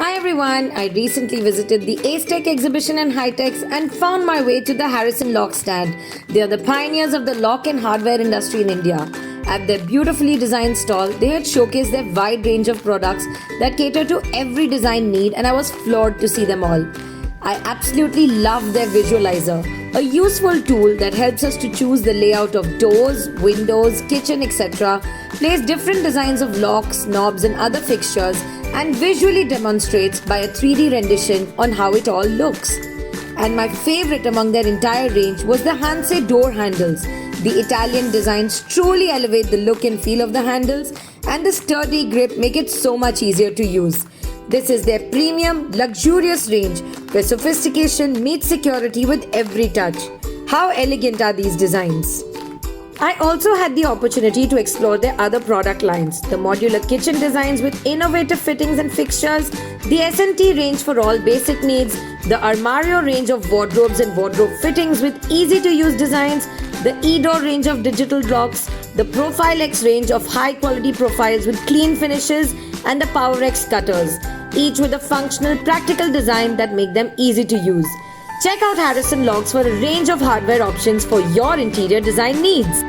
Hi everyone, I recently visited the Acetech Exhibition in High-Techs and found my way to the Harrison lock stand. They are the pioneers of the lock and hardware industry in India. At their beautifully designed stall, they had showcased their wide range of products that cater to every design need, and I was floored to see them all. I absolutely love their Visualiser, a useful tool that helps us to choose the layout of doors, windows, kitchen, etc., place different designs of locks, knobs and other fixtures, and visually demonstrates by a 3D rendition on how it all looks. And my favorite among their entire range was the Haance door handles. The Italian designs truly elevate the look and feel of the handles, and the sturdy grip make it so much easier to use. This is their premium, luxurious range where sophistication meets security with every touch. How elegant are these designs? I also had the opportunity to explore their other product lines, the modular kitchen designs with innovative fittings and fixtures, the S&T range for all basic needs, the Armario range of wardrobes and wardrobe fittings with easy-to-use designs, the E-Door range of digital locks, the Profile X range of high-quality profiles with clean finishes, and the Power X cutters, each with a functional, practical design that make them easy to use. Check out Harrison Locks for a range of hardware options for your interior design needs.